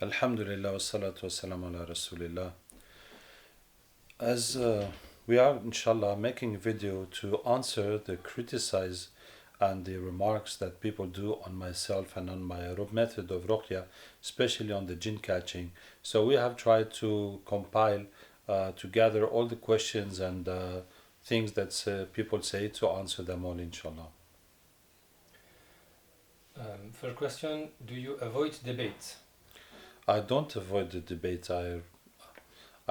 Alhamdulillah, wassalatu wassalam ala Rasulillah. As we are, inshallah, making a video to answer the criticize and the remarks that people do on myself and on my method of Ruqyah, especially on the jinn catching. So we have tried to compile, to gather all the questions and things that people say to answer them all, inshallah. First question, do you avoid debate? I don't avoid the debate. I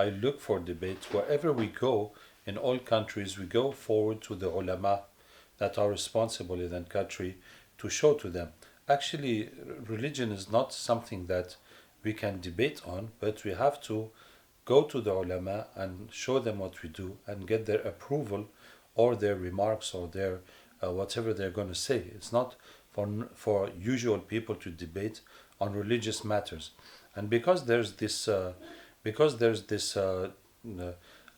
look for debate. Wherever we go, in all countries, we go forward to the ulama that are responsible in that country to show to them. Actually, religion is not something that we can debate on, but we have to go to the ulama and show them what we do and get their approval or their remarks or their whatever they're going to say. It's not for usual people to debate on religious matters. And because there's this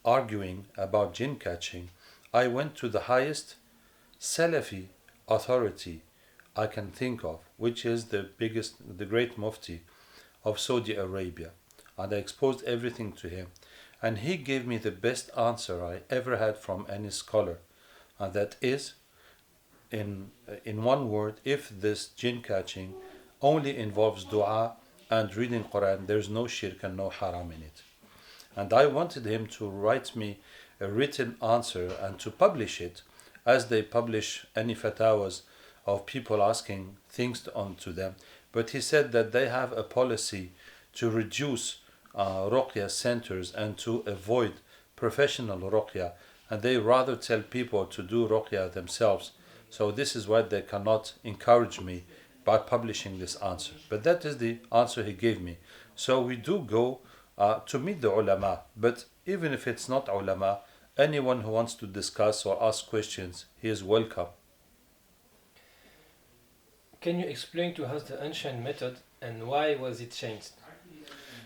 arguing about jinn catching, I went to the highest Salafi authority I can think of, which is the great Mufti of Saudi Arabia, and I exposed everything to him, and he gave me the best answer I ever had from any scholar, and that is, in one word, if this jinn catching only involves dua and reading Quran, there's no shirk and no haram in it. And I wanted him to write me a written answer and to publish it as they publish any fatawas of people asking things onto them. But he said that they have a policy to reduce Ruqyah centers and to avoid professional Ruqyah, and they rather tell people to do Ruqyah themselves. So this is why they cannot encourage me by publishing this answer. But that is the answer he gave me. So we do go to meet the ulama, but even if it's not ulama, anyone who wants to discuss or ask questions, he is welcome. Can you explain to us the ancient method and why was it changed?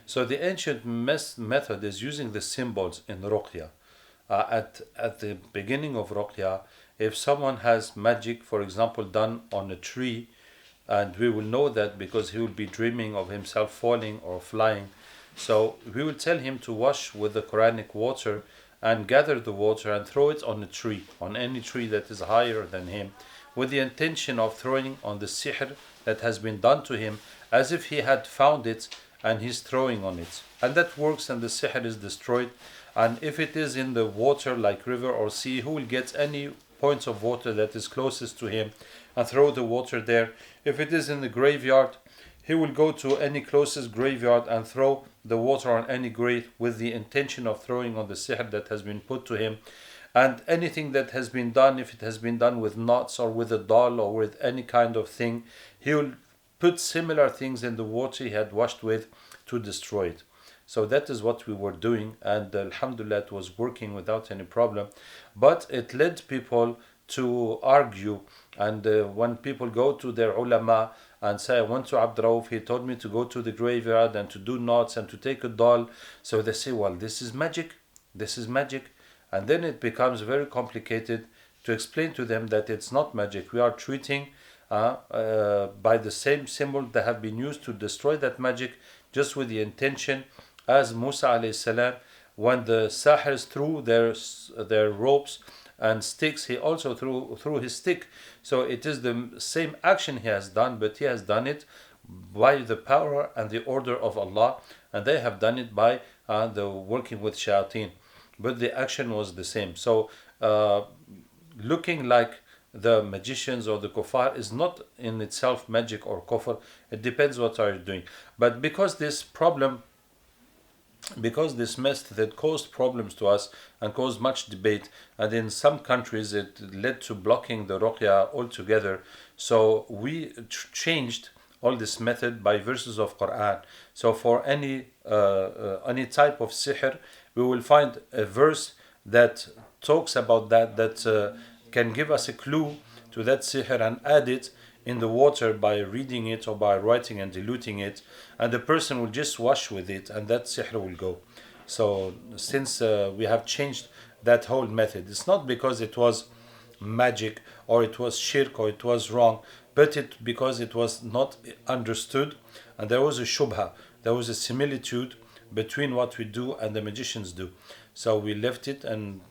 So the ancient method is using the symbols in Ruqyah. At the beginning of Ruqyah, if someone has magic, for example, done on a tree, and we will know that because he will be dreaming of himself falling or flying. So we will tell him to wash with the Quranic water and gather the water and throw it on a tree, on any tree that is higher than him, with the intention of throwing on the sihr that has been done to him, as if he had found it and he's throwing on it. And that works and the sihr is destroyed. And if it is in the water like river or sea, who will get any points of water that is closest to him and throw the water there. If it is in the graveyard, he will go to any closest graveyard and throw the water on any grave with the intention of throwing on the sihr that has been put to him. And anything that has been done, if it has been done with knots or with a doll or with any kind of thing, he will put similar things in the water he had washed with to destroy it. So that is what we were doing, and alhamdulillah it was working without any problem. But it led people to argue, and when people go to their ulama and say, I went to Abderraouf, he told me to go to the graveyard and to do knots and to take a doll. So they say, well, this is magic. And then it becomes very complicated to explain to them that it's not magic. We are treating by the same symbol that have been used to destroy that magic, just with the intention, as Musa alayhi salam, when the Sahirs threw their ropes and sticks, he also threw his stick. So it is the same action he has done, but he has done it by the power and the order of Allah, and they have done it by the working with shayateen. But the action was the same. So looking like the magicians or the kuffar is not in itself magic or kufr. It depends what are you doing. But because this method caused problems to us and caused much debate, and in some countries it led to blocking the Ruqyah altogether, so we changed all this method by verses of Quran. So for any type of sihr, we will find a verse that talks about that can give us a clue to that sihr and add it in the water by reading it or by writing and diluting it, and the person will just wash with it and that sihr will go. So since we have changed that whole method, it's not because it was magic or it was shirk or it was wrong, but because it was not understood and there was a shubha. there was a similitude between what we do and the magicians do. So we left it and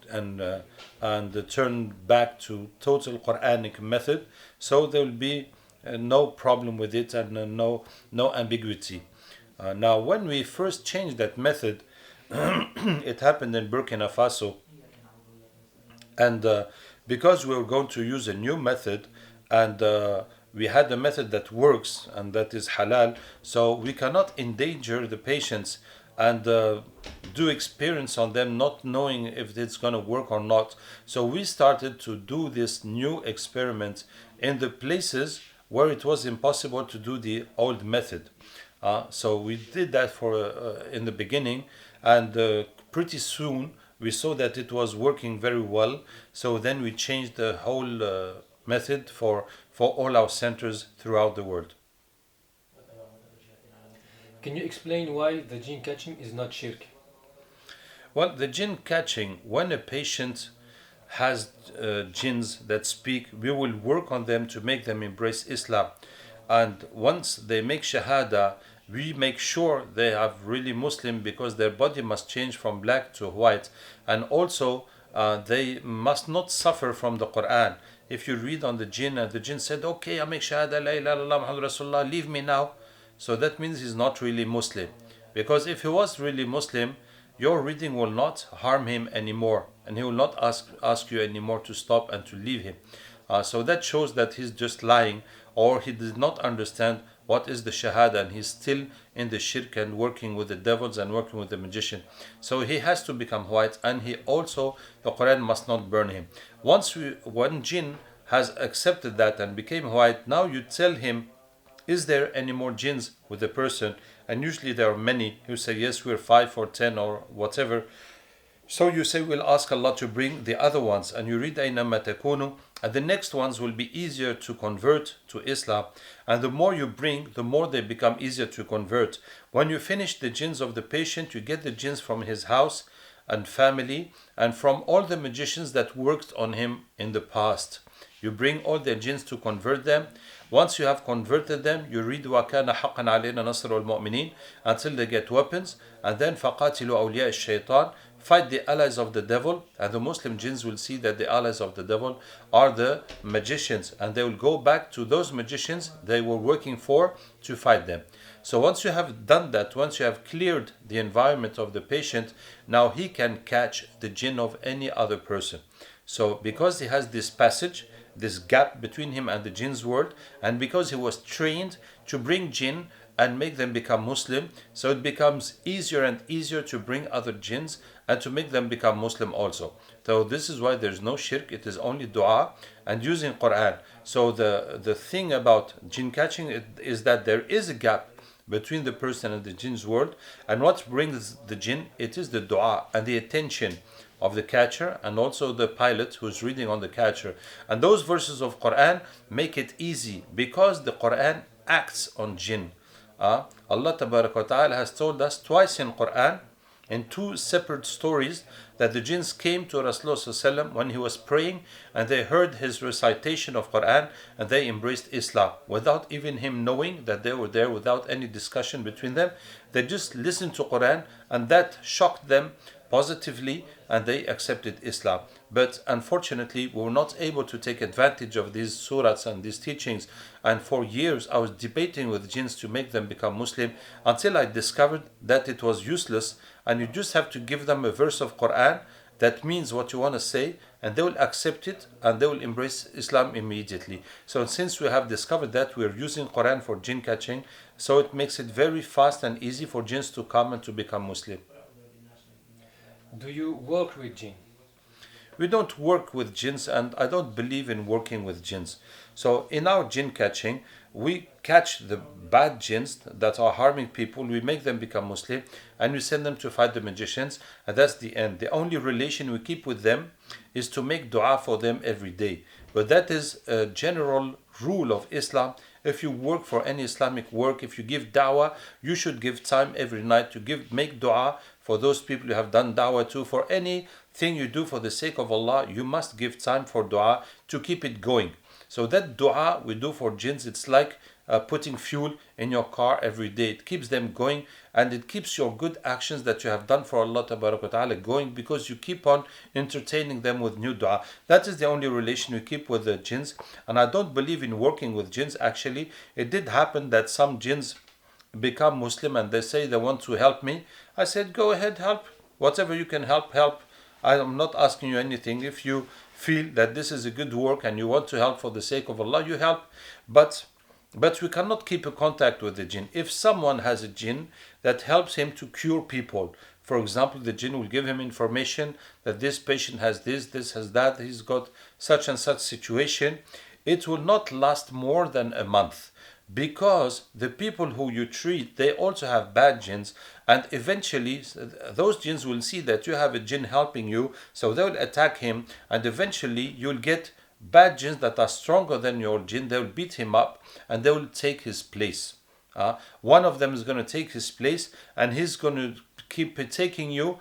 turned back to total Quranic method. So there will be no problem with it and no ambiguity. Now, when we first changed that method, it happened in Burkina Faso, and because we were going to use a new method, and we had a method that works and that is halal, so we cannot endanger the patients and do experience on them not knowing if it's going to work or not. So we started to do this new experiment in the places where it was impossible to do the old method. So we did that for in the beginning, and pretty soon we saw that it was working very well. So then we changed the whole method for all our centers throughout the world. Can you explain why the jinn catching is not shirk? Well, the jinn catching, when a patient has jinns that speak, we will work on them to make them embrace Islam. And once they make Shahada, we make sure they are really Muslim, because their body must change from black to white. And also, they must not suffer from the Quran. If you read on the jinn and the jinn said, okay, I make Shahada, la ilaha illallah, Muhammad Rasulullah, leave me now. So that means he's not really Muslim. Because if he was really Muslim, your reading will not harm him anymore, and he will not ask you anymore to stop and to leave him. So that shows that he's just lying, or he did not understand what is the Shahada, and he's still in the shirk and working with the devils and working with the magician. So he has to become white, and he also, the Quran must not burn him. One jinn has accepted that and became white, now you tell him, is there any more jinns with the person? And usually there are many who say, yes, we're 5 or 10 or whatever. So you say, we'll ask Allah to bring the other ones, and you read أَيْنَمَا تَكُونُوا, and the next ones will be easier to convert to Islam. And the more you bring, the more they become easier to convert. When you finish the jinns of the patient, you get the jinns from his house and family, and from all the magicians that worked on him in the past. You bring all the jinns to convert them. Once you have converted them, you read وَكَانَ حَقًّا عَلَيْنَا نَصْرُ الْمُؤْمِنِينَ until they get weapons, and then فَقَاتِلُوا أَوْلِيَاءَ الشَّيْطَانِ, fight the allies of the devil. And the Muslim jinns will see that the allies of the devil are the magicians, and they will go back to those magicians they were working for to fight them. So once you have done that, once you have cleared the environment of the patient, now he can catch the jinn of any other person. So because he has this passage, this gap between him and the jinn's world, and because he was trained to bring jinn and make them become Muslim, so it becomes easier and easier to bring other jinns and to make them become Muslim also. So this is why there's no shirk, it is only dua and using Quran. So the thing about jinn catching is that there is a gap between the person and the jinn's world, and what brings the jinn, it is the dua and the attention of the catcher, and also the pilot who's reading on the catcher. And those verses of Quran make it easy, because the Quran acts on jinn. Allah Tabaraka wa Ta'ala has told us twice in Quran, in two separate stories, that the jinns came to Rasulullah when he was praying, and they heard his recitation of Quran, and they embraced Islam without even him knowing that they were there, without any discussion between them. They just listened to Quran, and that shocked them positively, and they accepted Islam. But unfortunately, we were not able to take advantage of these surahs and these teachings, and for years I was debating with jinns to make them become Muslim, until I discovered that it was useless, and you just have to give them a verse of Quran that means what you want to say, and they will accept it, and they will embrace Islam immediately. So since we have discovered that, we are using Quran for jinn catching, so it makes it very fast and easy for jinns to come and to become Muslim. Do you work with jinn? We don't work with jinns, and I don't believe in working with jinns. So in our jinn catching, we catch the bad jinns that are harming people, we make them become Muslim, and we send them to fight the magicians, and that's the end. The only relation we keep with them is to make dua for them every day. But that is a general rule of Islam. If you work for any Islamic work, if you give da'wah, you should give time every night to make dua for those people you have done da'wah to. For anything you do for the sake of Allah, you must give time for dua to keep it going. So that dua we do for jinns, it's like putting fuel in your car every day. It keeps them going, and it keeps your good actions that you have done for Allah Ta'ala going, because you keep on entertaining them with new dua. That is the only relation you keep with the jinns. And I don't believe in working with jinns. Actually, it did happen that some jinns become Muslim and they say they want to help me. I said, go ahead, help. Whatever you can help, help. I am not asking you anything. If you feel that this is a good work and you want to help for the sake of Allah, you help. But we cannot keep a contact with the jinn. If someone has a jinn that helps him to cure people, for example, the jinn will give him information that this patient has this has that, he's got such and such situation, it will not last more than a month. Because the people who you treat, they also have bad jinns, and eventually those jinns will see that you have a jinn helping you, so they will attack him, and eventually you'll get bad jinns that are stronger than your jinn. They will beat him up and they will take his place. One of them is going to take his place, and he's going to keep taking you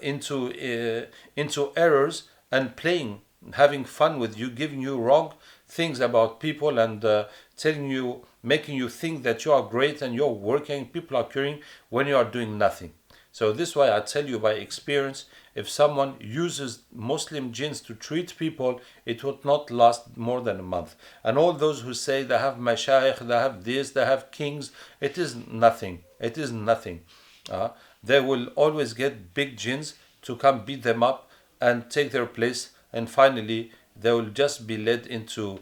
into errors and playing, having fun with you, giving you wrong things about people, and telling you, making you think that you are great and you're working, people are curing when you are doing nothing. So this is why I tell you by experience, if someone uses Muslim jinns to treat people, it would not last more than a month. And all those who say they have mashayikh, they have this, they have kings, it is nothing. It is nothing. They will always get big jinns to come beat them up and take their place, and finally they will just be led into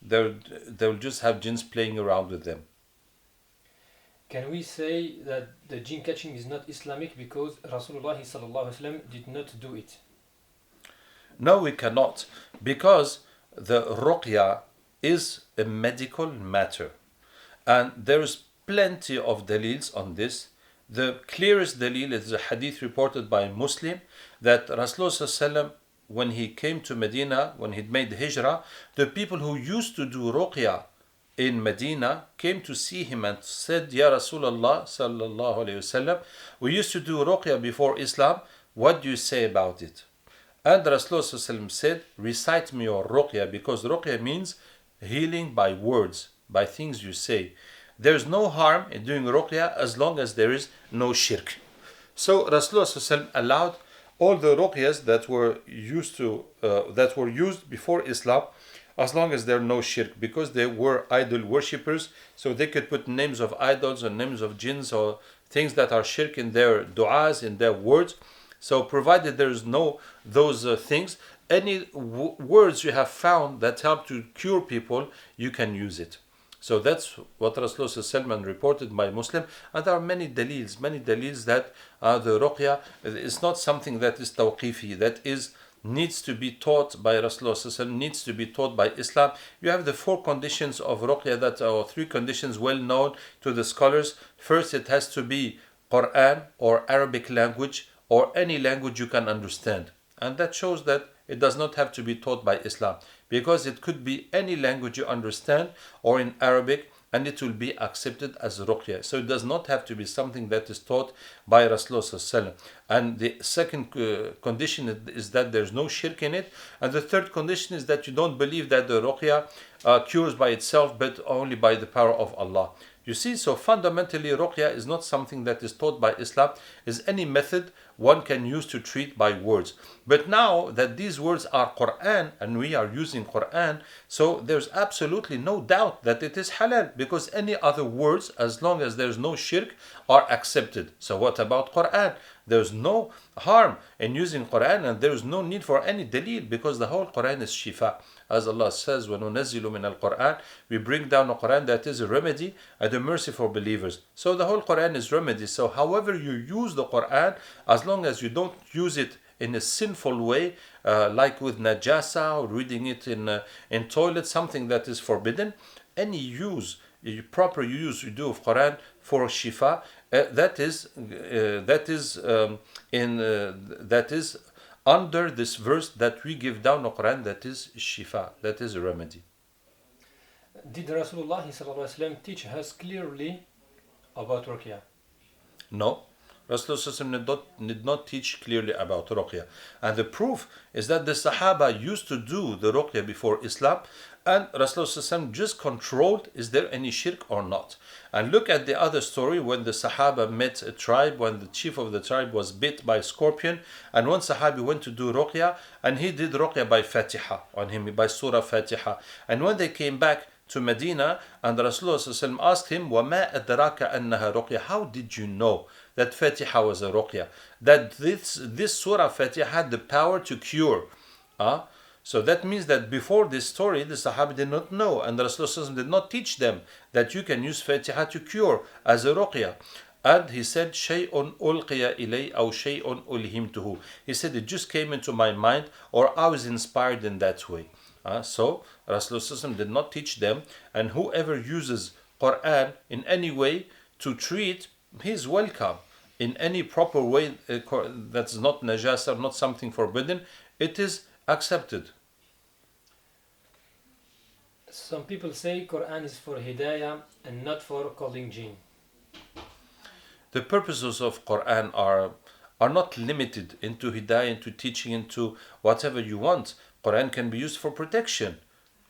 they'll just have jinns playing around with them. Can we say that the jinn catching is not Islamic because Rasulullah did not do it? No, we cannot, because the Ruqyah is a medical matter, and there is plenty of dalils on this. The clearest dalil is a hadith reported by a Muslim that Rasulullah, when he came to Medina, when he'd made the hijrah, the people who used to do Ruqyah in Medina came to see him and said, Ya Rasulullah sallallahu alayhi wasallam, we used to do Ruqyah before Islam, what do you say about it? And Rasulullah said, recite me your Ruqyah, because Ruqyah means healing by words, by things you say. There's no harm in doing Ruqyah as long as there is no shirk. So Rasulullah allowed all the ruqyas that were used before Islam, as long as there are no shirk, because they were idol worshippers, so they could put names of idols or names of jinns or things that are shirk in their du'as, in their words. So provided there is no those things, any words you have found that help to cure people, you can use it. So that's what Rasulullah reported by Muslim, and there are many dalils that the Ruqyah is not something that is tawqifi, that needs to be taught by Rasulullah, needs to be taught by Islam. You have the 4 conditions of Ruqyah that are 3 conditions well known to the scholars. First, it has to be Quran or Arabic language or any language you can understand, and that shows that it does not have to be taught by Islam, because it could be any language you understand or in Arabic, and it will be accepted as Ruqyah. So it does not have to be something that is taught by Rasulullah. And the second condition is that there's no shirk in it. And the third condition is that you don't believe that the Ruqyah cures by itself, but only by the power of Allah. You see, so fundamentally Ruqyah is not something that is taught by Islam, is any method one can use to treat by words. But now that these words are Quran and we are using Quran, so there's absolutely no doubt that it is halal, because any other words, as long as there's no shirk, are accepted. So what about Quran? There's no harm in using Quran, and there's no need for any dalil, because the whole Quran is shifa. As Allah says, وَنُنَزِّلُ مِنَ الْقُرْآنِ, we bring down a Quran that is a remedy and a mercy for believers. So the whole Quran is remedy. So however you use the Quran, as long as you don't use it in a sinful way, like with najasa or reading it in toilet, something that is forbidden, any proper use you do of Quran for shifa, that is under this verse that we give down a Quran that is shifa, that is a remedy. Did Rasulullah teach us clearly about Ruqyah? No, Rasulullah did not teach clearly about Ruqyah. And the proof is that the Sahaba used to do the Ruqyah before Islam, and Rasulullah just controlled, is there any shirk or not? And look at the other story when the Sahaba met a tribe, when the chief of the tribe was bit by a scorpion, and one Sahabi went to do Ruqyah, and he did Ruqyah by Fatiha on him, by Surah Fatiha. And when they came back to Medina, and Rasulullah asked him, وَمَا أَدْرَاكَ أَنَّهَا رُقْيَةٌ, how did you know that Fatiha was a Ruqyah? That this Surah Fatiha had the power to cure. So that means that before this story, the Sahaba did not know, and the Rasulullah did not teach them that you can use Fatiha to cure as a Ruqyah. And he said, شَيْءٌ أُلْقِيَ إِلَيْ أَوْ شَيْءٌ أُلْهِمْتُهُ. He said, it just came into my mind, or I was inspired in that way. So Rasulullah did not teach them, and whoever uses Quran in any way to treat, he is welcome. In any proper way that's not najasa, not something forbidden, it is accepted. Some people say Quran is for hidayah and not for calling jinn. The purposes of Quran are not limited into hidayah, into teaching, into whatever you want. Quran can be used for protection.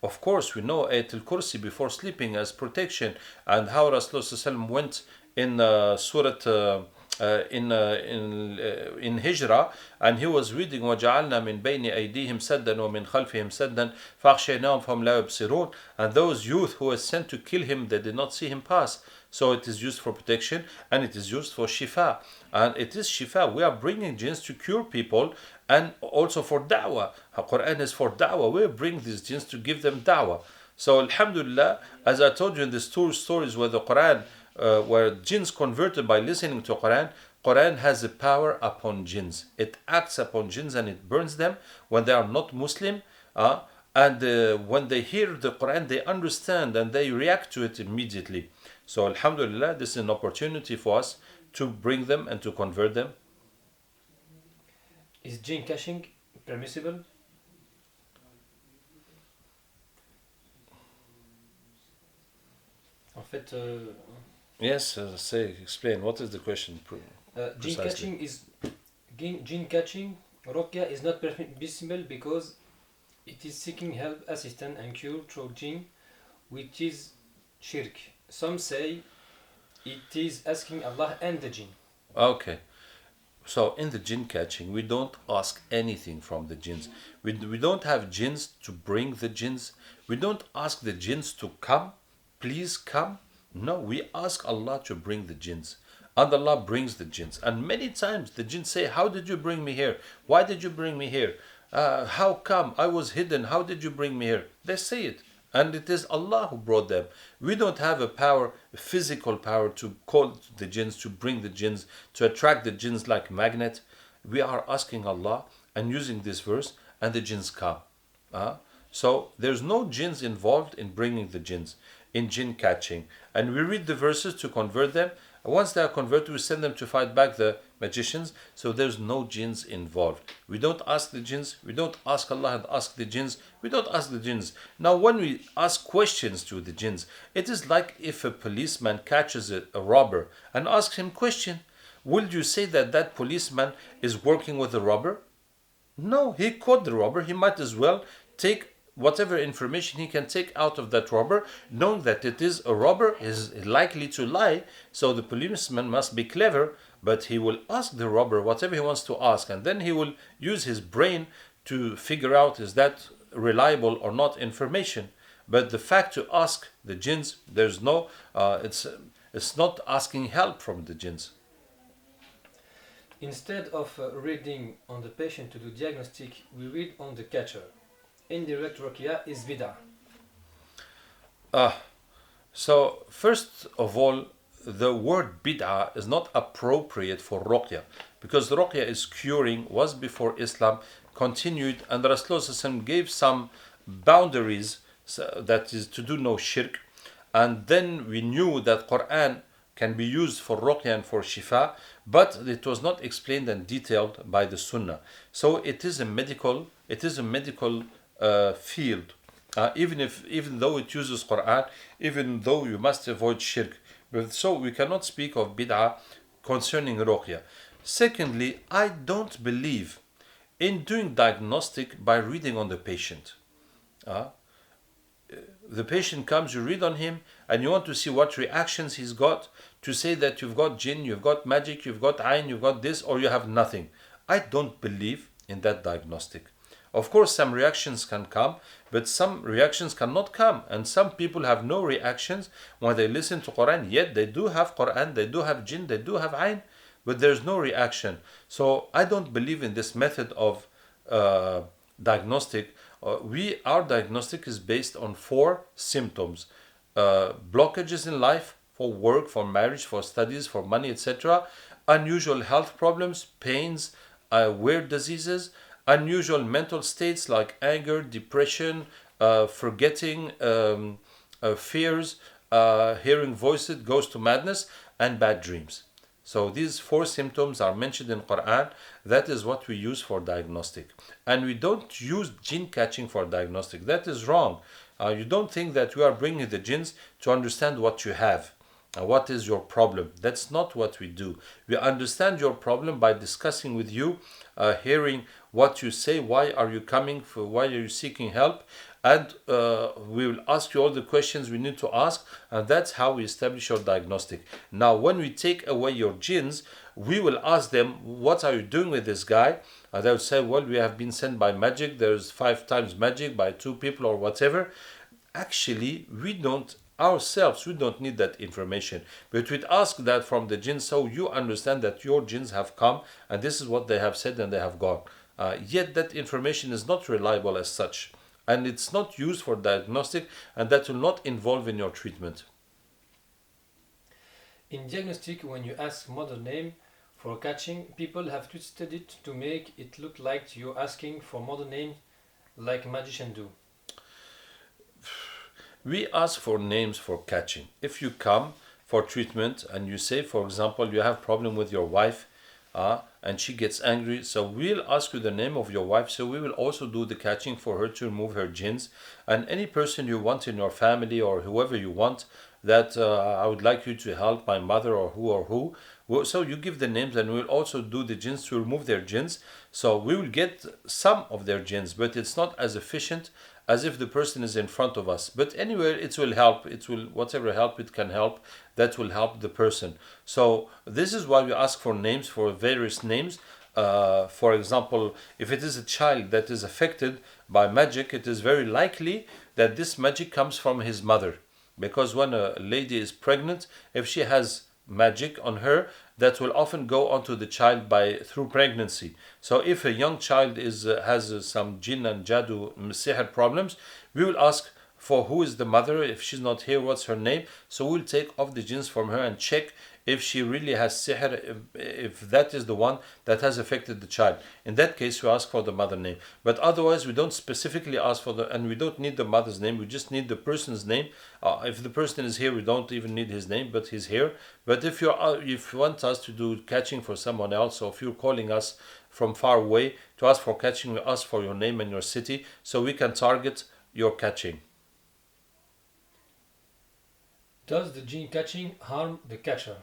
Of course, we know Ayatul Kursi before sleeping as protection, and how Rasulullah went in Surah in Hijrah, and he was reading وَجَعَلْنَا مِنْ بَيْنِ أَيْدِيهِمْ سَدًّا وَمِنْ خَلْفِهِمْ سَدًّا فَأَغْشَيْنَاهُمْ فَهُمْ لَا يُبْصِرُونَ. And those youth who were sent to kill him, they did not see him pass. So it is used for protection, and it is used for shifa. And it is shifa. We are bringing jinns to cure people, and also for da'wah. Quran is for da'wah. We bring these jinns to give them da'wah. So alhamdulillah, as I told you in the two stories where the Quran, where jinns converted by listening to Quran, Quran has a power upon jinns. It acts upon jinns and it burns them when they are not Muslim. And when they hear the Quran, they understand and they react to it immediately. So alhamdulillah, this is an opportunity for us to bring them and to convert them. Is jinn catching permissible? En fait, yes, explain. What is the question? Jinn catching is jinn catching. Ruqyah is not permissible because it is seeking help, assistance, and cure through jinn, which is shirk. Some say it is asking Allah and the jinn. Okay. So in the jinn catching, we don't ask anything from the jinns. We don't have jinns to bring the jinns. We don't ask the jinns to come. Please come. No, we ask Allah to bring the jinns. And Allah brings the jinns. And many times the jinns say, how did you bring me here? Why did you bring me here? How come? I was hidden. How did you bring me here? They say it. And it is Allah who brought them. We don't have a physical power to call the jinns, to bring the jinns, to attract the jinns like magnet. We are asking Allah and using this verse, and the jinns come. So there's no jinns involved in bringing the jinns, in jinn catching. And we read the verses to convert them. Once they are converted, we send them to fight back the magicians. So there's no jinns involved. We don't ask the jinns. We don't ask Allah and ask the jinns. We don't ask the jinns. Now, when we ask questions to the jinns, it is like if a policeman catches a robber and asks him question. Will you say that that policeman is working with the robber? No, he caught the robber. He might as well take whatever information he can take out of that robber, knowing that it is a robber, is likely to lie. So the policeman must be clever, but he will ask the robber whatever he wants to ask, and then he will use his brain to figure out is that reliable or not information. But the fact to ask the jinns, there's no, it's not asking help from the jinns. Instead of reading on the patient to do diagnostic, we read on the catcher. Indirect ruqyah is bid'ah. So first of all, the word bid'ah is not appropriate for ruqyah, because ruqyah is curing, was before Islam, continued, and the Rasulullah gave some boundaries, that is to do no shirk. And then we knew that Quran can be used for ruqyah and for shifa, but it was not explained and detailed by the Sunnah. So it is a medical field, even though it uses Quran, even though you must avoid shirk. So we cannot speak of bid'ah concerning Ruqyah. Secondly, I don't believe in doing diagnostic by reading on the patient. The patient comes, you read on him, and you want to see what reactions he's got, to say that you've got jinn, you've got magic, you've got ayn, you've got this, or you have nothing. I don't believe in that diagnostic. Of course, some reactions can come, but some reactions cannot come. And some people have no reactions when they listen to Quran, yet they do have Quran, they do have jinn, they do have ayn, but there's no reaction. So I don't believe in this method of diagnostic. Our diagnostic is based on 4 symptoms: blockages in life, for work, for marriage, for studies, for money, etc., unusual health problems, pains, weird diseases, unusual mental states like anger, depression, forgetting, fears, hearing voices, goes to madness, and bad dreams. So these 4 symptoms are mentioned in Quran. That is what we use for diagnostic. And we don't use jinn catching for diagnostic. That is wrong. You don't think that we are bringing the jinns to understand what you have. What is your problem? That's not what we do. We understand your problem by discussing with you, hearing what you say, why are you coming, why are you seeking help, and we will ask you all the questions we need to ask, and that's how we establish your diagnostic. Now, when we take away your jinns, we will ask them, what are you doing with this guy? And they'll say, well, we have been sent by magic, there's 5 times magic by 2 people or whatever. Actually, we don't need that information, but we'd ask that from the jinn, so you understand that your jinns have come and this is what they have said and they have gone. Yet that information is not reliable as such, and it's not used for diagnostic, and that will not involve in your treatment. In diagnostic, when you ask mother name for catching, people have twisted it to make it look like you're asking for mother name like magicians do. We ask for names for catching. If you come for treatment and you say, for example, you have problem with your wife, and she gets angry, so we'll ask you the name of your wife, so we will also do the catching for her to remove her jinns. And any person you want in your family or whoever you want, that I would like you to help my mother or who. So you give the names, and we'll also do the jinns to remove their jinns. So we will get some of their jinns, but it's not as efficient as if the person is in front of us. But anyway, it will help. It will, whatever help it can help, that will help the person. So this is why we ask for names, for various names. For example, if it is a child that is affected by magic, it is very likely that this magic comes from his mother. Because when a lady is pregnant, if she has magic on her, that will often go onto the child through pregnancy. So if a young child has some jinn and jadoo, sihr problems, we will ask for who is the mother. If she's not here, what's her name? So we'll take off the jinns from her and check if she really has sihr, if that is the one that has affected the child. In that case, we ask for the mother name. But otherwise, we don't specifically ask for and we don't need the mother's name. We just need the person's name. If the person is here, we don't even need his name, but he's here. But if you want us to do catching for someone else, or if you're calling us from far away to ask for catching, we ask for your name and your city, so we can target your catching. Does the jinn catching harm the catcher?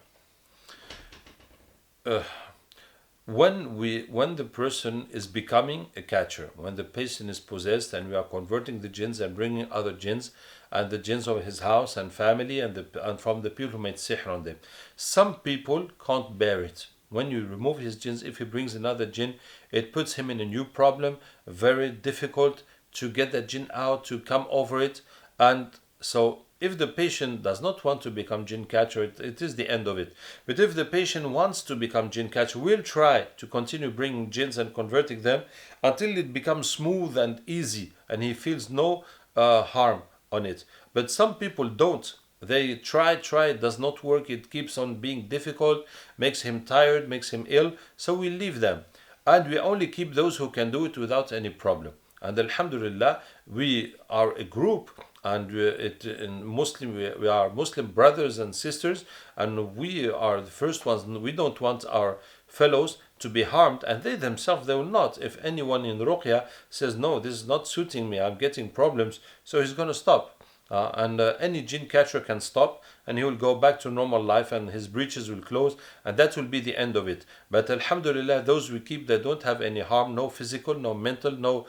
When the person is becoming a catcher, when the patient is possessed and we are converting the jinns and bringing other jinns and the jinns of his house and family and from the people who made sihr on them, some people can't bear it. When you remove his jinns, if he brings another jinn, it puts him in a new problem, very difficult to get that jinn out, to come over it. And so if the patient does not want to become jinn catcher, it is the end of it. But if the patient wants to become jinn catcher, we'll try to continue bringing jinns and converting them until it becomes smooth and easy and he feels no harm on it. But some people don't. They try, it does not work, it keeps on being difficult, makes him tired, makes him ill, so we leave them. And we only keep those who can do it without any problem. And alhamdulillah, we are a group, and we are Muslim brothers and sisters, and we are the first ones. We don't want our fellows to be harmed, and they themselves, they will not. If anyone in Ruqyah says, no, this is not suiting me, I'm getting problems, so he's going to stop. And any jinn catcher can stop, and he will go back to normal life, and his breaches will close, and that will be the end of it. But alhamdulillah, those we keep, they don't have any harm, no physical, no mental, no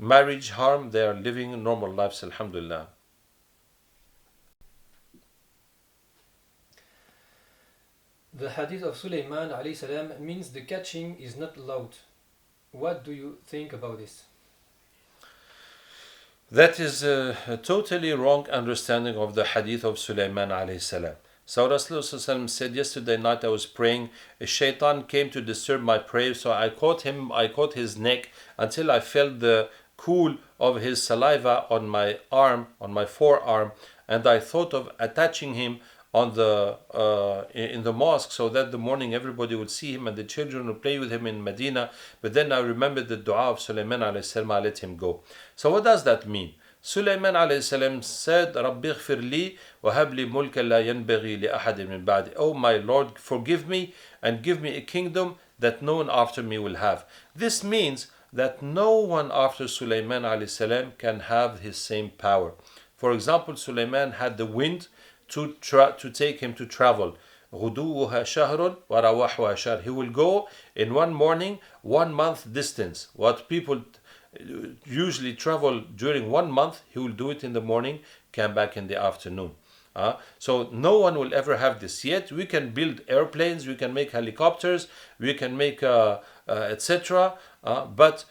marriage harm. They are living normal lives, alhamdulillah. The hadith of Sulaiman alayhi salam means the catching is not allowed. What do you think about this? That is a totally wrong understanding of the hadith of Sulaiman alayhi salam. So Rasulullah said, yesterday night I was praying, a shaitan came to disturb my prayer, so I caught his neck until I felt the cool of his saliva on my arm, on my forearm, and I thought of attaching him on in the mosque, so that the morning everybody would see him and the children would play with him in Medina. But then I remembered the dua of Sulaiman alayhi salam, I let him go. So what does that mean? Sulaiman alayhi salam said, رَبِّ اغْفِرْ لِي وَهَبْ لِي مُلْكًا لَا يَنْبَغِي لِأَحَدٍ مِنْ بَعْدِ. Oh my Lord, forgive me and give me a kingdom that no one after me will have. This means that no one after Sulaiman alayhi salam can have his same power. For example, Sulaiman had the wind to take him to travel. غُدُوُّهَا شَهْرٌ وَرَوَاحُهَا شَهْرٌ. He will go in one morning, 1 month distance. What people usually travel during 1 month, he will do it in the morning, come back in the afternoon. So no one will ever have this. Yet we can build airplanes, we can make helicopters, we can make etc. But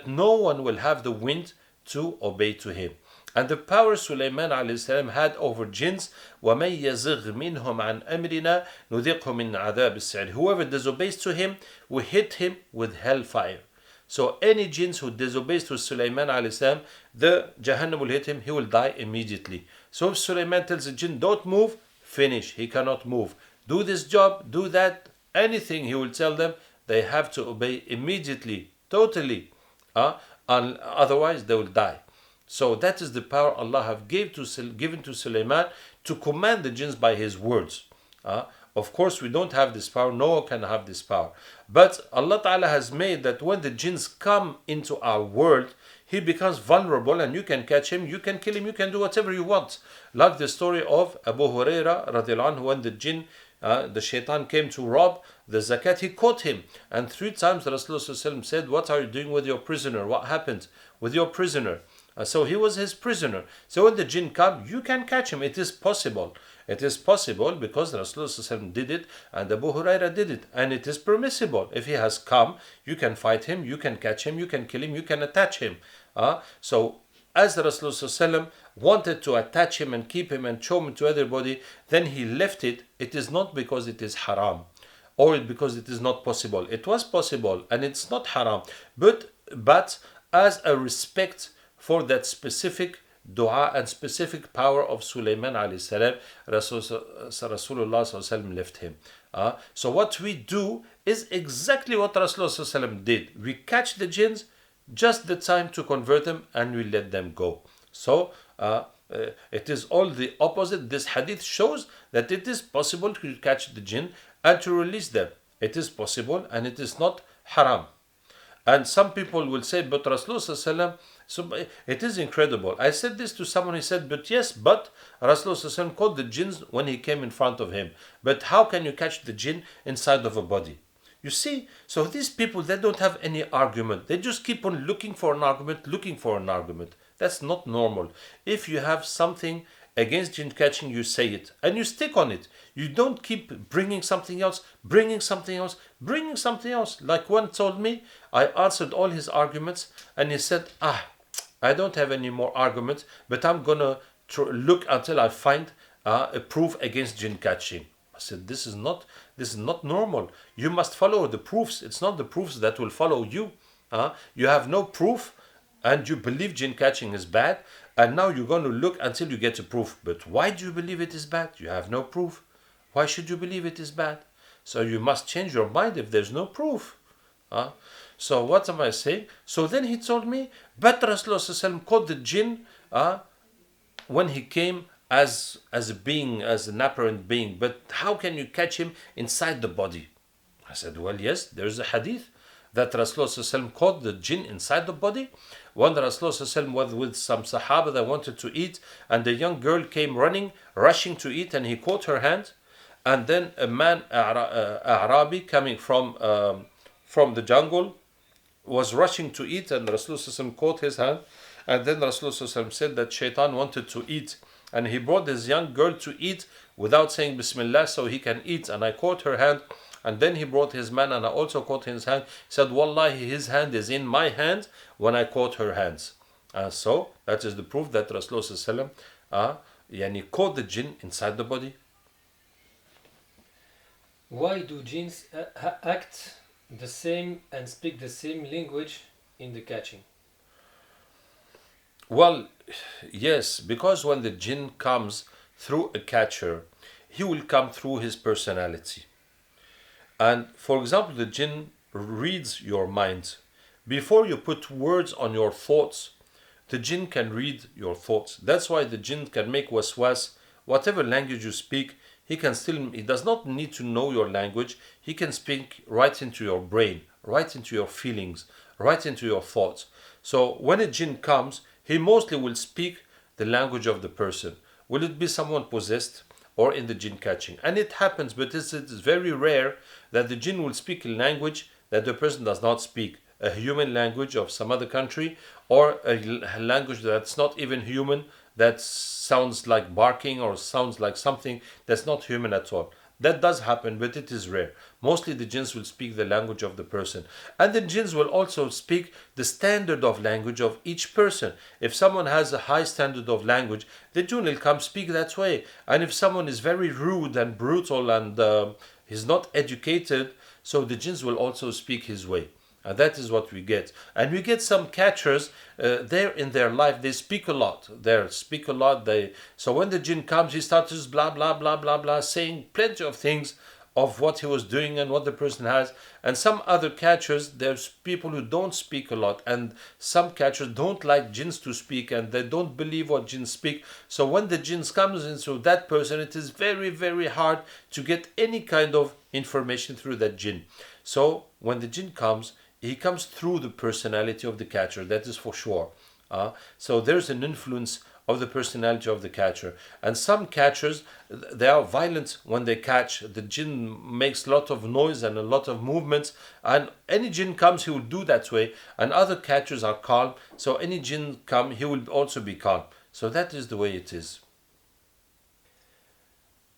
no one will have the wind to obey to him. And the power Sulaiman alayhi salam had over jinns, وَمَن يَزِغْ مِنْهُمْ عَنْ أَمْرِنَا نُذِقْهُ مِنْ عَذَابِ السَّعِيرِ. Whoever disobeys to him, we hit him with hellfire. So any jinns who disobeys to Sulaiman alayhi salam, the Jahannam will hit him, he will die immediately. So if Sulaiman tells the jinn, don't move, finish, he cannot move. Do this job, do that, anything he will tell them, they have to obey immediately, totally. And otherwise they will die. So that is the power Allah have given to Sulaiman to command the jinns by his words. Of course, we don't have this power. No one can have this power. But Allah Ta'ala has made that when the jinns come into our world, he becomes vulnerable and you can catch him, you can kill him, you can do whatever you want. Like the story of Abu Huraira radiallahu anhu, when the jinn, the shaitan came to rob the zakat, he caught him. And 3 times Rasulullah said, what are you doing with your prisoner? What happened with your prisoner? So he was his prisoner. So when the jinn come, you can catch him. It is possible. It is possible because Rasulullah did it and Abu Huraira did it. And it is permissible. If he has come, you can fight him, you can catch him, you can kill him, you can attach him. So as Rasulullah wanted to attach him and keep him and show him to everybody, then he left it. It is not because it is haram or because it is not possible. It was possible and it's not haram. But as a respect for that specific dua and specific power of Sulaiman alayhi salam, Rasulullah left him. So what we do is exactly what Rasulullah did. We catch the jinns, just the time to convert them, and we let them go. So it is all the opposite. This hadith shows that it is possible to catch the jinn and to release them. It is possible and it is not haram. And some people will say, but Rasulullah, so it is incredible. I said this to someone, he said, but Rasulullah caught the jinns when he came in front of him. But how can you catch the jinn inside of a body? You see, so these people, they don't have any argument. They just keep on looking for an argument. That's not normal. If you have something against jinn catching, you say it and you stick on it. You don't keep bringing something else. Like one told me, I answered all his arguments and he said, I don't have any more arguments, but I'm gonna look until I find a proof against jinn catching. I said, this is not normal. You must follow the proofs. It's not the proofs that will follow you. You have no proof and you believe jinn catching is bad, and now you're going to look until you get a proof. But why do you believe it is bad? You have no proof. Why should you believe it is bad? So you must change your mind if there's no proof. So what am I saying? So then he told me, but Rasulullah caught the jinn when he came as a being, as an apparent being. But how can you catch him inside the body? I said, well, yes, there's a hadith that Rasulullah caught the jinn inside the body. when the Rasulullah was with some Sahaba that wanted to eat, and the young girl came running, rushing to eat, and he caught her hand. And then a man, Arabi, coming from the jungle, was rushing to eat, and Rasulullah caught his hand. And then Rasulullah said that Shaitan wanted to eat, and he brought this young girl to eat without saying Bismillah so he can eat. And I caught her hand, and then he brought his man, and I also caught his hand. He said, Wallahi, his hand is in my hand when I caught her hands. So that is the proof that Rasulullah caught the jinn inside the body. Why do jinns act the same and speak the same language in the catching? Well, yes, because when the jinn comes through a catcher, he will come through his personality. And for example, the jinn reads your mind. Before you put words on your thoughts, the jinn can read your thoughts. That's why the jinn can make waswas. Whatever language you speak, he does not need to know your language. He can speak right into your brain, right into your feelings, right into your thoughts. So when a jinn comes, he mostly will speak the language of the person. Will it be someone possessed or in the jinn catching? And it happens, but it's very rare that the jinn will speak a language that the person does not speak. A human language of some other country, or a language that's not even human, that sounds like barking or sounds like something that's not human at all. That does happen, but it is rare. Mostly the jinns will speak the language of the person. And the jinns will also speak the standard of language of each person. If someone has a high standard of language, the jinn will come speak that way. And if someone is very rude and brutal and he's not educated, so the jinns will also speak his way. And that is what we get. And we get some catchers, there in their life, they speak a lot. So when the jinn comes, he starts blah, blah, blah, blah, blah, saying plenty of things of what he was doing and what the person has. And some other catchers, there's people who don't speak a lot. And some catchers don't like jinns to speak, and they don't believe what jinns speak. So when the jinns comes into that person, it is very, very hard to get any kind of information through that jinn. So when the jinn comes, he comes through the personality of the catcher, that is for sure. So there's an influence of the personality of the catcher. And some catchers, they are violent when they catch. The jinn makes a lot of noise and a lot of movements. And any jinn comes, he will do that way. And other catchers are calm. So any jinn come, he will also be calm. So that is the way it is.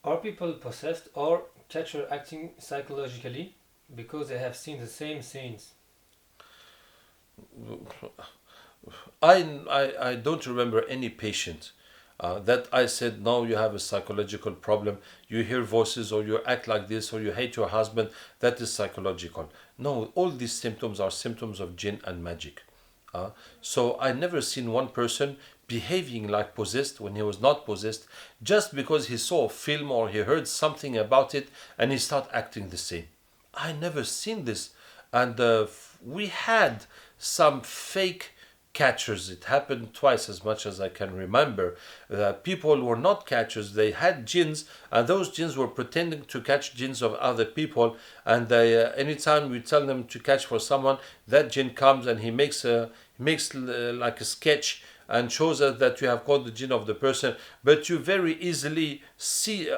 Are people possessed or catcher acting psychologically because they have seen the same scenes? I don't remember any patient that I said, no, you have a psychological problem, you hear voices, or you act like this, or you hate your husband, that is psychological. No, all these symptoms are symptoms of jinn and magic. So I never seen one person behaving like possessed when he was not possessed, just because he saw a film or he heard something about it and he started acting the same. I never seen this. And we had some fake catchers. It happened twice, as much as I can remember. People were not catchers. They had jinns, and those jinns were pretending to catch jinns of other people. And anytime we tell them to catch for someone, that jinn comes and he makes like a sketch and shows us that you have caught the jinn of the person. But you very easily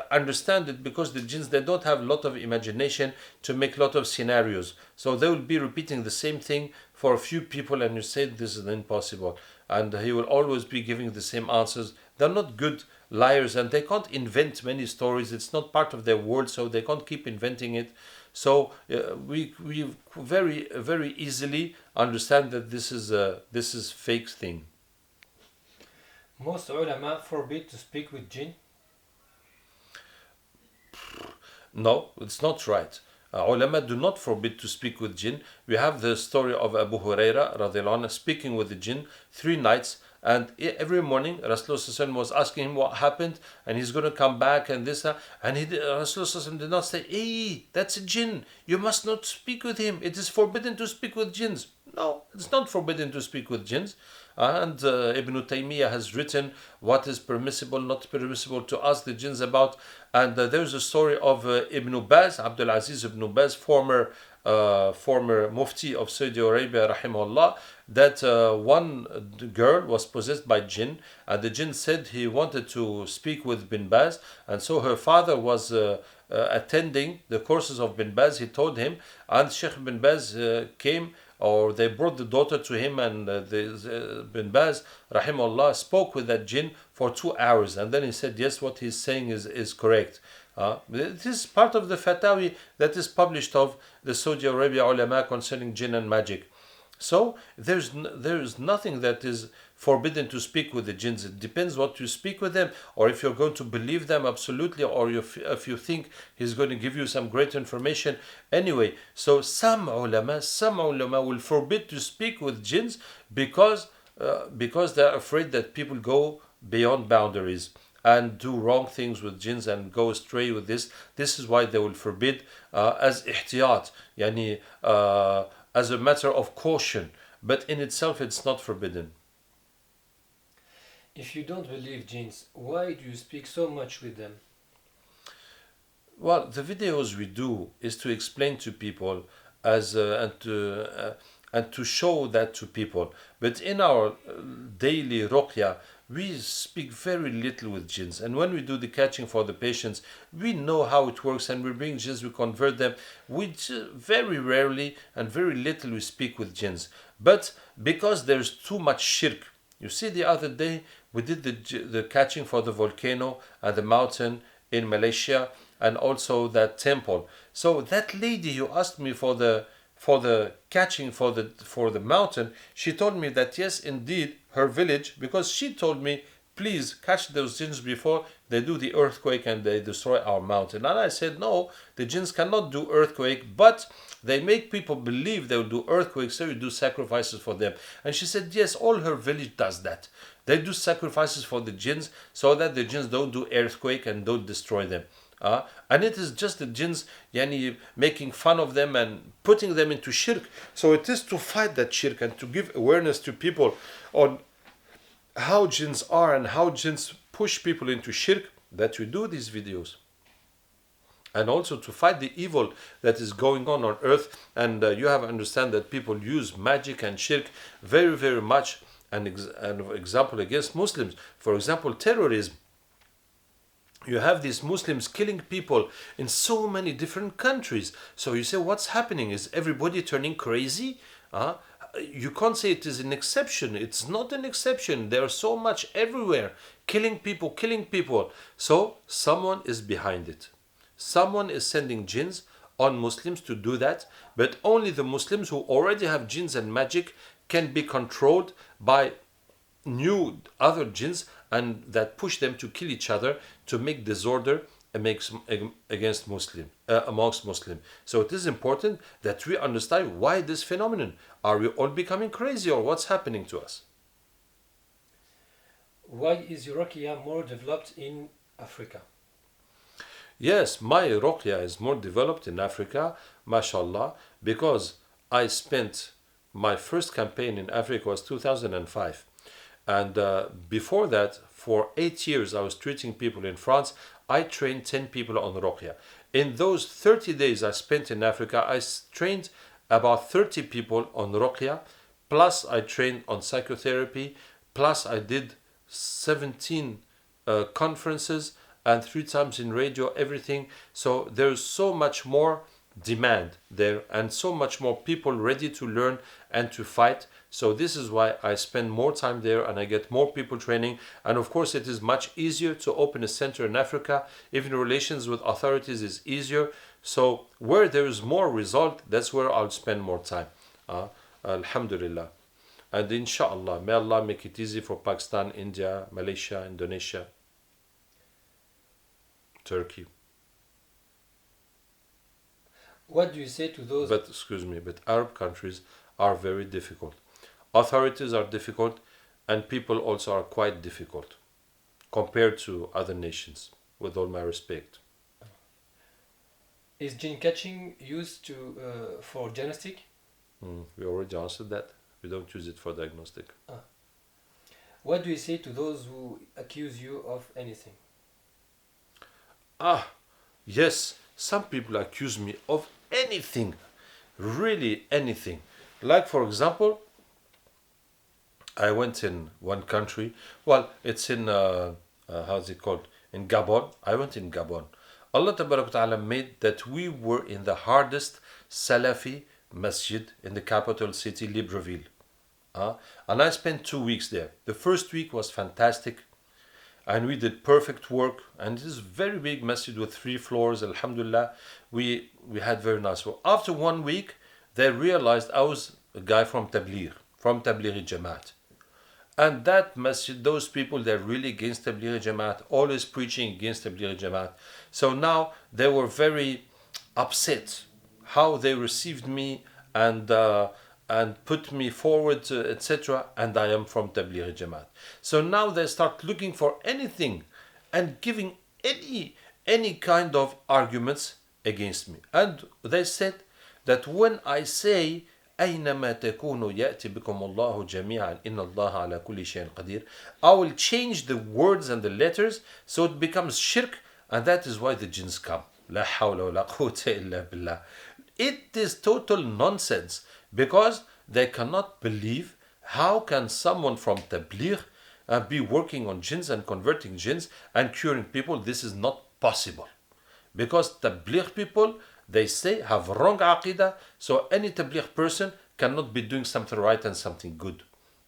understand it, because the jinns, they don't have a lot of imagination to make a lot of scenarios. So they will be repeating the same thing for a few people, and you say this is impossible. And he will always be giving the same answers. They're not good liars, and they can't invent many stories. It's not part of their world, so they can't keep inventing it. So we very, very easily understand that this is fake thing. Most ulama forbid to speak with jinn. No, it's not right. Ulama do not forbid to speak with jinn. We have the story of Abu Huraira radiallahu anhu speaking with the jinn 3 nights, and every morning Rasulullah was asking him what happened, and he's going to come back and this, and Rasulullah did not say, hey, that's a jinn, you must not speak with him, it is forbidden to speak with jinns. No, it's not forbidden to speak with jinns. And Ibn Taymiyyah has written what is permissible, not permissible to ask the jinns about. And there's a story of Ibn Baz, Abdulaziz Ibn Baz, former mufti of Saudi Arabia, rahimahullah, that one girl was possessed by jinn, and the jinn said he wanted to speak with bin Baz, and so her father was attending the courses of bin Baz. He told him, and Sheikh bin Baz came, or they brought the daughter to him, and bin Baz rahimahullah spoke with that jinn for 2 hours, and then he said, yes, what he's saying is correct. It is part of the fatawi that is published of the Saudi Arabia ulama concerning jinn and magic. So there's nothing that is forbidden to speak with the jinns. It depends what you speak with them, or if you're going to believe them absolutely, or if you think he's going to give you some great information. Anyway, so some ulama will forbid to speak with jinns because they're afraid that people go beyond boundaries and do wrong things with jinns and go astray with this. This is why they will forbid as ihtiyat, yani as a matter of caution, but in itself it's not forbidden. If you don't believe jinns, why do you speak so much with them? Well, the videos we do is to explain to people and to show that to people. But in our daily ruqyah, we speak very little with jinns. And when we do the catching for the patients, we know how it works, and we bring jinns, we convert them. We very rarely and very little we speak with jinns. But because there's too much shirk. You see, the other day we did the catching for the volcano and the mountain in Malaysia, and also that temple. So that lady who asked me for the catching for the mountain, she told me that yes, indeed, her village, because she told me, please catch those jinns before they do the earthquake and they destroy our mountain. And I said, no, the jinns cannot do earthquake, but they make people believe they will do earthquakes, so you do sacrifices for them. And she said, yes, all her village does that. They do sacrifices for the jinns so that the jinns don't do earthquake and don't destroy them. And it is just the jinns making fun of them and putting them into shirk. So it is to fight that shirk and to give awareness to people on how jinns are and how jinns push people into shirk that we do these videos. And also to fight the evil that is going on earth. And you have to understand that people use magic and shirk very, very much. An example against Muslims. For example, terrorism. You have these Muslims killing people in so many different countries. So you say, what's happening? Is everybody turning crazy? You can't say it is an exception. It's not an exception. There's so much everywhere. Killing people. So someone is behind it. Someone is sending jinns on Muslims to do that. But only the Muslims who already have jinns and magic can be controlled by new other jinns, and that push them to kill each other, to make disorder against amongst Muslims. So it is important that we understand why this phenomenon. Are we all becoming crazy, or what's happening to us? Why is your ruqyah more developed in Africa? Yes, my ruqyah is more developed in Africa, mashallah, because I spent my first campaign in Africa was 2005. And before that, for 8 years, I was treating people in France. I trained 10 people on ruqyah. In those 30 days I spent in Africa, I trained about 30 people on ruqyah, plus I trained on psychotherapy, plus I did 17 conferences and 3 times in radio, everything. So there's so much more demand there and so much more people ready to learn and to fight. So this is why I spend more time there and I get more people training. And of course it is much easier to open a center in Africa. Even relations with authorities is easier. So where there is more result, that's where I'll spend more time. Alhamdulillah. And inshallah, may Allah make it easy for Pakistan, India, Malaysia, Indonesia, Turkey. What do you say to those? But Arab countries are very difficult. Authorities are difficult, and people also are quite difficult compared to other nations, with all my respect. Is jinn catching used for diagnostic? We already answered that. We don't use it for diagnostic. What do you say to those who accuse you of anything? Yes, some people accuse me of anything, really anything. Like, for example, I went in one country. Well, it's in how's it called? In Gabon. I went in Gabon. Allah Ta'ala made that we were in the hardest Salafi masjid in the capital city, Libreville. And I spent 2 weeks there. The first week was fantastic, and we did perfect work. And this is a very big masjid with 3 floors. Alhamdulillah, we had very nice work. After 1 week, they realized I was a guy from Tabligh Jamaat. And that masjid, those people, they're really against Tabligh Jamaat, always preaching against Tabligh Jamaat. So now they were very upset how they received me and put me forward, etc. And I am from Tabligh Jamaat. So now they start looking for anything and giving any kind of arguments against me. And they said that when I say أينما تكونوا يأتي بكم الله جميعا إن الله على كل شيء قدير, I will change the words and the letters so it becomes shirk, and that is why the jinns come. لا حول ولا قوة إلا بالله. It is total nonsense, because they cannot believe how can someone from Tabligh be working on jinns and converting jinns and curing people. This is not possible, because Tabligh people, they say, have wrong aqidah, so any Tabligh person cannot be doing something right and something good.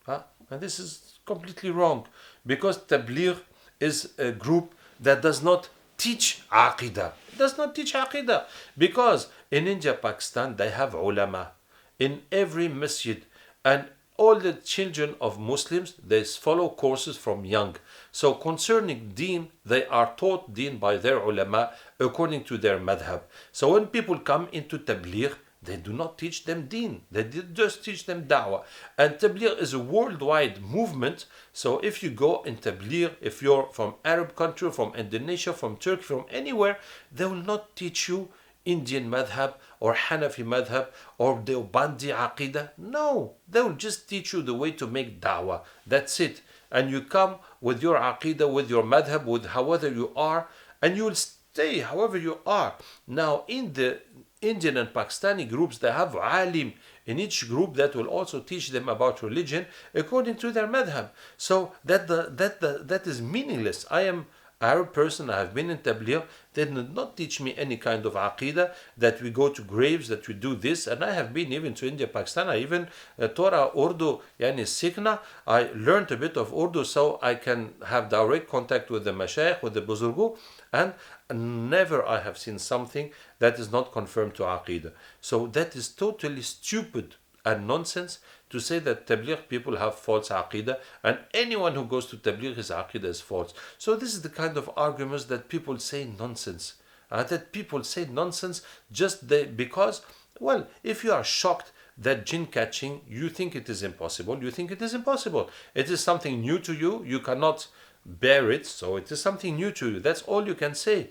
And this is completely wrong, because Tabligh is a group that does not teach aqidah. It does not teach aqidah, because in India, Pakistan, they have ulama in every masjid, and all the children of Muslims, they follow courses from young. So concerning deen, they are taught deen by their ulama according to their madhab. So when people come into Tabligh, they do not teach them deen. They just teach them da'wah. And Tabligh is a worldwide movement. So if you go in Tabligh, if you're from Arab country, from Indonesia, from Turkey, from anywhere, they will not teach you Indian madhab or Hanafi madhab or Deobandi aqidah. No, they will just teach you the way to make da'wah. That's it. And you come with your aqidah, with your madhab, with however you are, and you will stay however you are. Now, in the Indian and Pakistani groups, they have alim in each group that will also teach them about religion according to their madhab. So that is meaningless. I am Arab person, I have been in Tabligh, they did not teach me any kind of aqidah, that we go to graves, that we do this. And I have been even to India, Pakistan, I even Torah, Urdu, yani Sikhna, I learned a bit of Urdu so I can have direct contact with the mashayikh, with the buzurgu, and never I have seen something that is not confirmed to aqidah. So that is totally stupid and nonsense to say that Tabligh people have false aqidah, and anyone who goes to Tabligh, his aqidah is false. So this is the kind of arguments that people say nonsense. That people say nonsense just because, well, if you are shocked that jinn catching, you think it is impossible, you think it is impossible. It is something new to you, you cannot bear it, so it is something new to you. That's all you can say.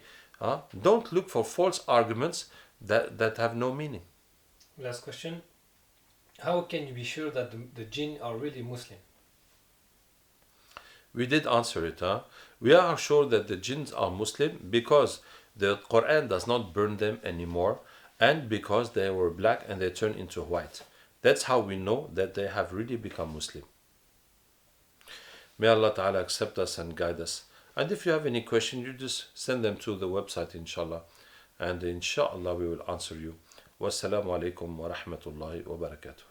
Don't look for false arguments that have no meaning. Last question. How can you be sure that the jinn are really Muslim? We did answer it. We are sure that the jinns are Muslim because the Quran does not burn them anymore, and because they were black and they turned into white. That's how we know that they have really become Muslim. May Allah Ta'ala accept us and guide us. And if you have any question, you just send them to the website, inshallah. And inshallah we will answer you. Wassalamu alaikum wa rahmatullahi wa barakatuh.